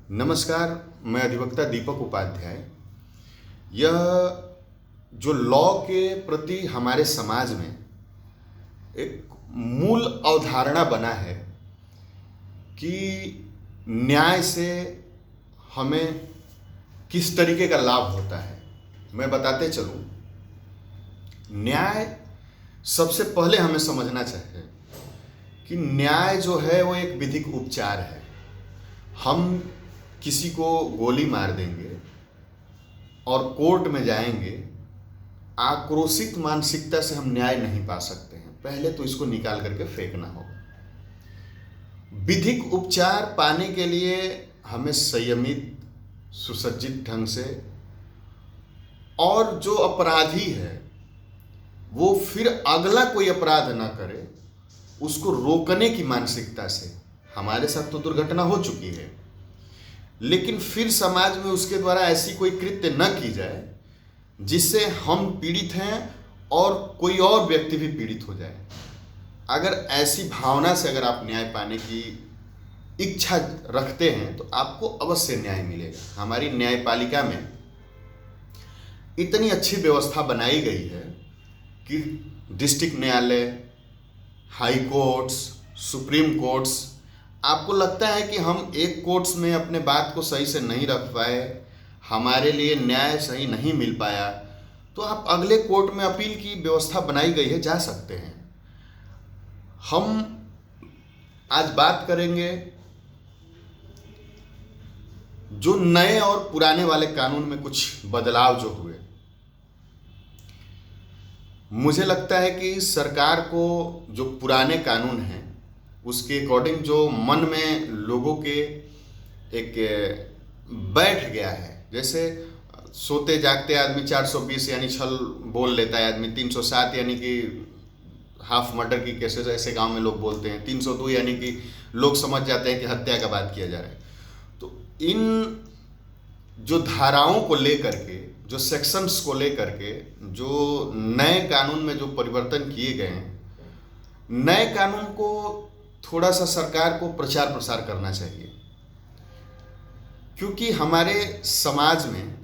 नमस्कार। मैं अधिवक्ता दीपक उपाध्याय। यह जो लॉ के प्रति हमारे समाज में एक मूल अवधारणा बना है कि न्याय से हमें किस तरीके का लाभ होता है, मैं बताते चलूं। न्याय सबसे पहले हमें समझना चाहिए कि न्याय जो है वो एक विधिक उपचार है। हम किसी को गोली मार देंगे और कोर्ट में जाएंगे, आक्रोशित मानसिकता से हम न्याय नहीं पा सकते हैं। पहले तो इसको निकाल करके फेंकना होगा। विधिक उपचार पाने के लिए हमें संयमित, सुसज्जित ढंग से, और जो अपराधी है वो फिर अगला कोई अपराध ना करे, उसको रोकने की मानसिकता से। हमारे साथ तो दुर्घटना हो चुकी है, लेकिन फिर समाज में उसके द्वारा ऐसी कोई कृत्य न की जाए जिससे हम पीड़ित हैं और कोई और व्यक्ति भी पीड़ित हो जाए। अगर ऐसी भावना से अगर आप न्याय पाने की इच्छा रखते हैं तो आपको अवश्य न्याय मिलेगा। हमारी न्यायपालिका में इतनी अच्छी व्यवस्था बनाई गई है कि डिस्ट्रिक्ट न्यायालय, हाई कोर्ट्स, सुप्रीम कोर्ट्स, आपको लगता है कि हम एक कोर्ट्स में अपने बात को सही से नहीं रख पाए, हमारे लिए न्याय सही नहीं मिल पाया, तो आप अगले कोर्ट में अपील की व्यवस्था बनाई गई है, जा सकते हैं। हम आज बात करेंगे जो नए और पुराने वाले कानून में कुछ बदलाव जो हुए। मुझे लगता है कि सरकार को जो पुराने कानून हैं उसके अकॉर्डिंग जो मन में लोगों के एक बैठ गया है, जैसे सोते जागते आदमी 420 यानी छल बोल लेता है आदमी, 307 यानी कि हाफ मर्डर की केसेस ऐसे गांव में लोग बोलते हैं, 302 यानी कि लोग समझ जाते हैं कि हत्या का बात किया जा रहा है। तो इन जो धाराओं को लेकर के, जो सेक्शंस को लेकर के, जो नए कानून में जो परिवर्तन किए गए हैं, नए कानून को थोड़ा सा सरकार को प्रचार प्रसार करना चाहिए। क्योंकि हमारे समाज में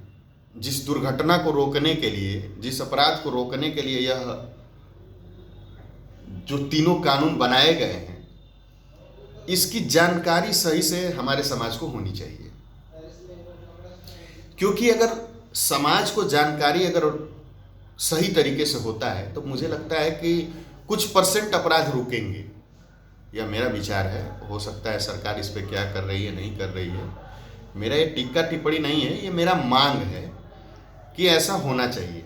जिस दुर्घटना को रोकने के लिए, जिस अपराध को रोकने के लिए यह जो तीनों कानून बनाए गए हैं, इसकी जानकारी सही से हमारे समाज को होनी चाहिए। क्योंकि अगर समाज को जानकारी अगर सही तरीके से होता है तो मुझे लगता है कि कुछ % अपराध रुकेंगे। यह मेरा विचार है, हो सकता है सरकार इस पे क्या कर रही है, नहीं कर रही है। मेरा ये टिक्का टिप्पणी नहीं है, ये मेरा मांग है कि ऐसा होना चाहिए।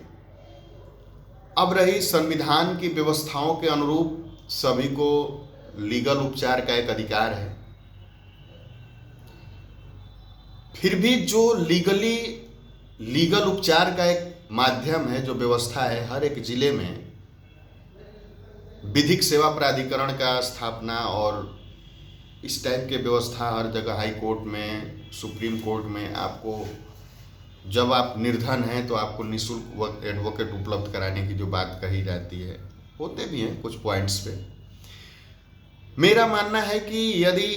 अब रही संविधान की व्यवस्थाओं के अनुरूप सभी को लीगल उपचार का एक अधिकार है। फिर भी जो लीगल उपचार का एक माध्यम है, जो व्यवस्था है, हर एक जिले में विधिक सेवा प्राधिकरण का स्थापना और इस टाइप के व्यवस्था हर जगह, हाई कोर्ट में, सुप्रीम कोर्ट में, आपको जब आप निर्धन हैं तो आपको निःशुल्क एडवोकेट उपलब्ध कराने की जो बात कही जाती है, होते भी हैं कुछ पॉइंट्स पे। मेरा मानना है कि यदि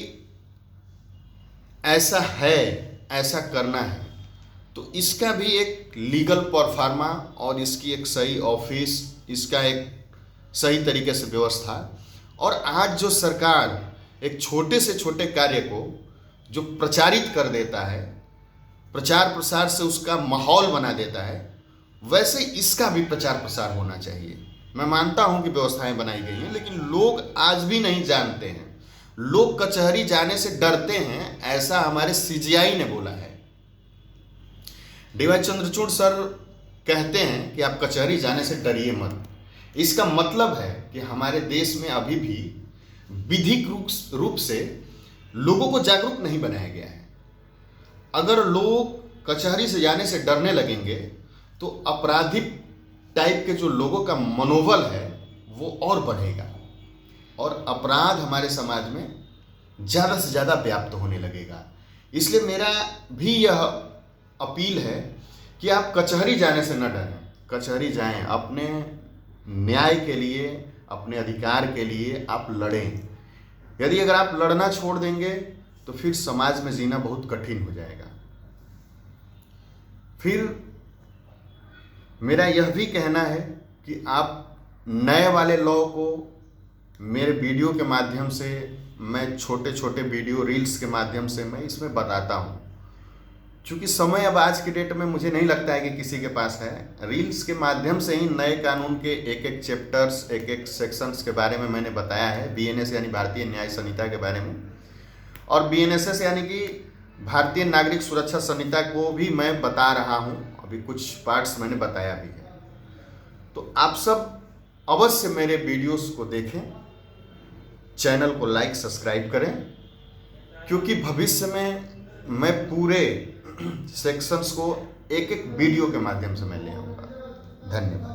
ऐसा है, ऐसा करना है, तो इसका भी एक लीगल परफॉर्मा और इसकी एक सही ऑफिस, इसका एक सही तरीके से व्यवस्था। और आज जो सरकार एक छोटे से छोटे कार्य को जो प्रचारित कर देता है, प्रचार प्रसार से उसका माहौल बना देता है, वैसे इसका भी प्रचार प्रसार होना चाहिए। मैं मानता हूं कि व्यवस्थाएं बनाई गई हैं, लेकिन लोग आज भी नहीं जानते हैं। लोग कचहरी जाने से डरते हैं, ऐसा हमारे CGI ने बोला है। DY चंद्रचूड़ सर कहते हैं कि आप कचहरी जाने से डरिए मत। इसका मतलब है कि हमारे देश में अभी भी विधिक रूप से लोगों को जागरूक नहीं बनाया गया है। अगर लोग कचहरी से जाने से डरने लगेंगे तो आपराधिक टाइप के जो लोगों का मनोबल है वो और बढ़ेगा और अपराध हमारे समाज में ज़्यादा से ज़्यादा व्याप्त होने लगेगा। इसलिए मेरा भी यह अपील है कि आप कचहरी जाने से न डरें, कचहरी जाएं, अपने न्याय के लिए, अपने अधिकार के लिए आप लड़ें। यदि अगर आप लड़ना छोड़ देंगे तो फिर समाज में जीना बहुत कठिन हो जाएगा। फिर मेरा यह भी कहना है कि आप नए वाले लॉ को मेरे वीडियो के माध्यम से, मैं छोटे छोटे वीडियो रील्स के माध्यम से मैं इसमें बताता हूँ। क्योंकि समय अब आज के डेट में मुझे नहीं लगता है कि किसी के पास है। रील्स के माध्यम से ही नए कानून के एक एक चैप्टर्स, एक एक सेक्शंस के बारे में मैंने बताया है। बीएनएस यानी भारतीय न्याय संहिता के बारे में, और बीएनएसएस यानी कि भारतीय नागरिक सुरक्षा संहिता को भी मैं बता रहा हूँ। अभी कुछ पार्ट्स मैंने बताया भी है। तो आप सब अवश्य मेरे वीडियोस को देखें, चैनल को लाइक सब्सक्राइब करें, क्योंकि भविष्य में मैं पूरे सेक्शंस को एक एक वीडियो के माध्यम से मैं ले आऊँगा। धन्यवाद।